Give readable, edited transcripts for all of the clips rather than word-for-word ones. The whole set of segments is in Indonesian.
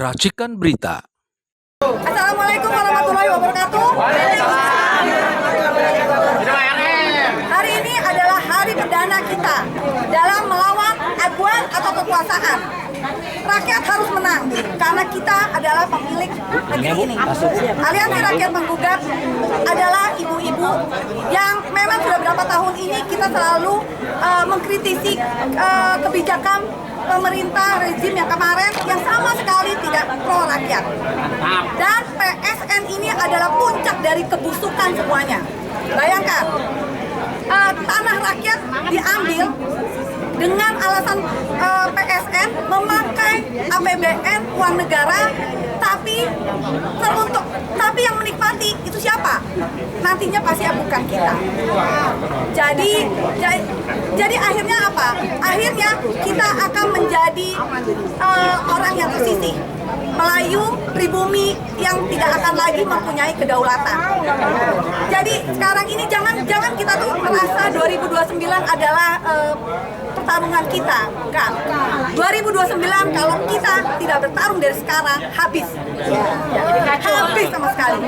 Racikan Berita. Assalamualaikum warahmatullahi wabarakatuh. Hari ini adalah hari perdana kita dalam melawan aduan atau kekuasaan. Rakyat harus menang karena kita adalah pemilik negeri ini. Aliansi Rakyat Menggugat adalah ibu-ibu yang memang sudah berapa tahun ini kita selalu mengkritisi kebijakan pemerintah rezim yang kemarin yang sama sekali tidak pro rakyat. Dan PSN ini adalah puncak dari kebusukan semuanya. Bayangkan, tanah rakyat diambil dengan alasan PSN memakai APBN uang negara, tapi yang menikmati itu siapa? Nantinya pasti bukan kita. Jadi akhirnya apa? Akhirnya kita akan menjadi orang yang tersisih, Melayu pribumi yang tidak akan lagi mempunyai kedaulatan. Jadi sekarang ini jangan kita tuh merasa 2029 adalah pertarungan kita, bukan. 2029 kalau kita tidak bertarung dari sekarang habis sama sekali.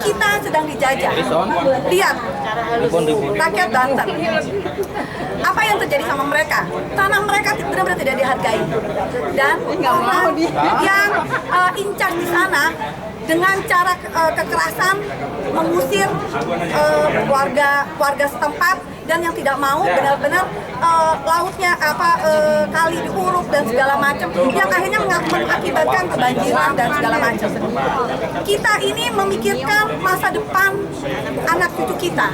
Kita sedang dijajah. Lihat rakyat Banten. Apa yang terjadi sama mereka? Tanah mereka benar-benar tidak dihargai. Dan orang yang incar di sana dengan cara kekerasan mengusir warga setempat, dan yang tidak mau benar-benar lautnya kali diuruk dan segala macam, yang akhirnya mengakibatkan kebanjiran dan segala macam. Kita ini memikirkan masa depan anak cucu kita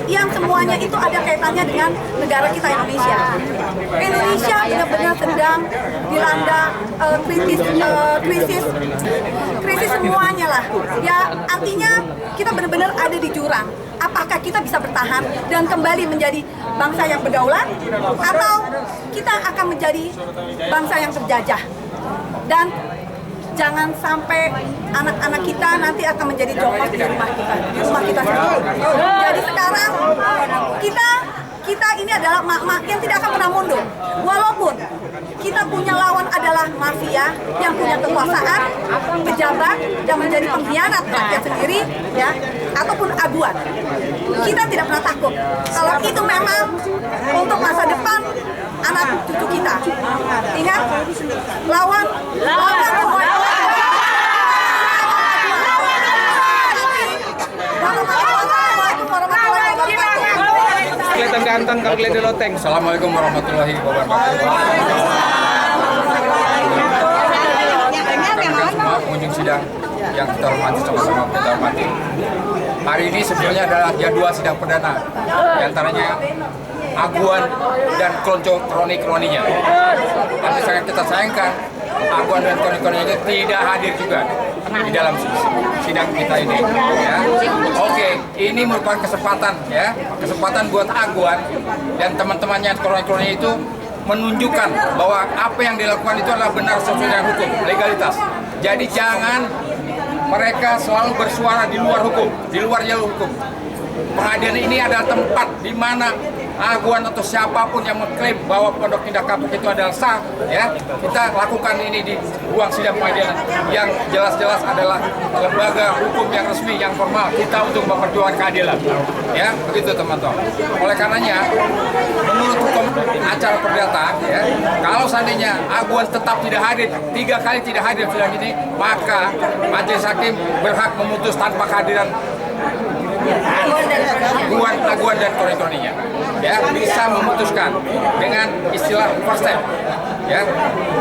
yang semuanya itu ada kaitannya dengan negara kita Indonesia. Indonesia benar-benar sedang dilanda krisis semuanya lah. Ya, artinya kita benar-benar ada di jurang. Apakah kita bisa bertahan dan kembali menjadi bangsa yang berdaulat, atau kita akan menjadi bangsa yang terjajah? Dan jangan sampai anak-anak kita nanti akan menjadi jongkok di rumah kita sendiri. Jadi sekarang kita ini adalah mak-mak yang tidak akan pernah mundur. Walaupun kita punya lawan adalah mafia yang punya kekuasaan, pejabat yang menjadi pengkhianat rakyat sendiri, ya, ataupun aduan. Kita tidak pernah takut. Kalau itu memang untuk masa depan anak cucu kita. Ingat, lawan semua. Kelihatan ganteng kalau kelihatan loteng. Assalamualaikum warahmatullahi wabarakatuh. Semua pengunjung sidang yang kita hormati, sama-sama kita hormati. Hari ini sebenarnya adalah jadwal sidang perdana, di antaranya Aguan dan kroni-kroninya. Tapi sangat kita sayangkan, Aguan dan kroni-kroninya tidak hadir juga di dalam sidang kita ini. Ya. Oke, ini merupakan kesempatan, ya, kesempatan buat Aguan dan teman-temannya kroni-kroni itu menunjukkan bahwa apa yang dilakukan itu adalah benar sesuai dengan hukum, legalitas. Jadi jangan mereka selalu bersuara di luar hukum, di luar jalur hukum. Pengadilan ini adalah tempat di mana Aguan atau siapapun yang mengklaim bahwa Pondok Indah Kapuk itu adalah sah, ya, kita lakukan ini di ruang sidang pengadilan yang jelas-jelas adalah lembaga hukum yang resmi, yang formal kita untuk memperjuangkan keadilan, ya, begitu teman-teman. Oleh karenanya, menurut hukum acara perdata, ya, kalau seandainya Aguan tetap tidak hadir, 3 kali tidak hadir sidang ini, maka majelis hakim berhak memutus tanpa kehadiran Aguan dan kroni-kroninya, ya, bisa memutuskan dengan istilah first step, ya,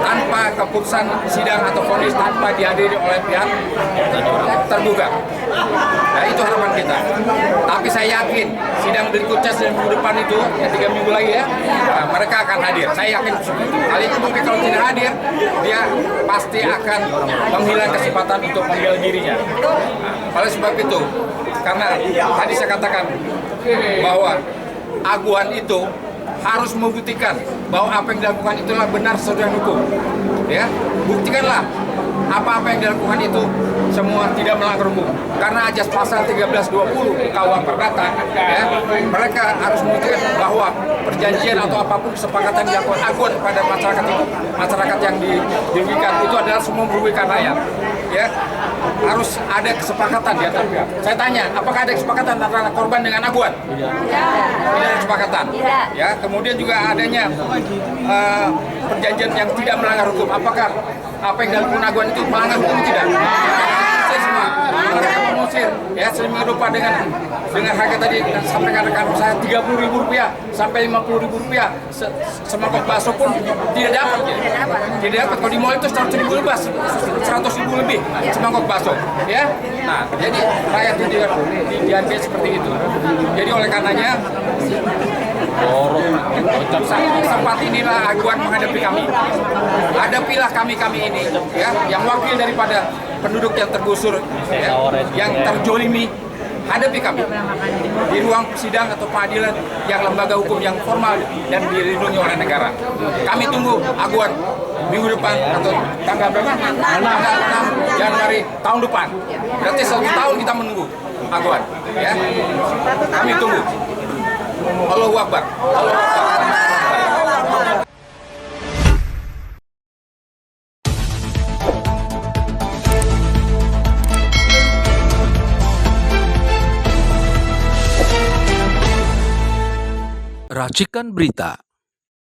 tanpa keputusan sidang atau vonis, tanpa dihadiri oleh pihak tergugat. Nah, itu harapan kita. Tapi saya yakin sidang berikutnya, sidang minggu depan itu, ya 3 minggu lagi, ya, mereka akan hadir. Saya yakin kali itu. Tapi kalau tidak hadir, dia pasti akan menghilang kesempatan untuk membela dirinya. Nah, oleh sebab itu, karena tadi saya katakan bahwa Aguan itu harus membuktikan bahwa apa yang dilakukan itulah benar sesuai dengan hukum. Ya, buktikanlah apa-apa yang dilakukan itu semua tidak melanggar hukum. Karena ajas pasal 1320 KUH Perdata, ya, mereka harus membuktikan bahwa perjanjian atau apapun kesepakatan yang dilakukan aguan pada masyarakat itu, masyarakat yang dirugikan itu adalah semua merugikan rakyat. Ya, harus ada kesepakatan di antara pihak. Saya tanya, apakah ada kesepakatan antara korban dengan aguan? Tidak ada kesepakatan. Ya, kemudian juga adanya perjanjian yang tidak melanggar hukum. Apakah apa yang dilakukan aguan itu melanggar hukum? Tidak. Saya semua mereka mengusir ya seminggu depan dengan harga tadi sampaikan rekan saya Rp30.000 sampai Rp50.000 semangkok bakso pun tidak dapat. Tidak dapat. Kalau di mall itu Rp100.000 lebih semangkok bakso. Ya, nah jadi rakyat itu dihargai seperti itu. Jadi oleh karenanya tempat inilah aguan menghadapi kami. Hadapilah kami ini, ya, yang wakil daripada penduduk yang tergusur, ya, yang terjolimi. Hadapi kami di ruang sidang atau pengadilan yang lembaga hukum yang formal dan dilindungi oleh negara. Kami tunggu aguan minggu depan atau tanggal berapa? Tanggal 6 Januari tahun depan. Berarti 1 tahun kita menunggu aguan. Ya, kami tunggu. Allahu Akbar. Allahu Akbar. Racikan Berita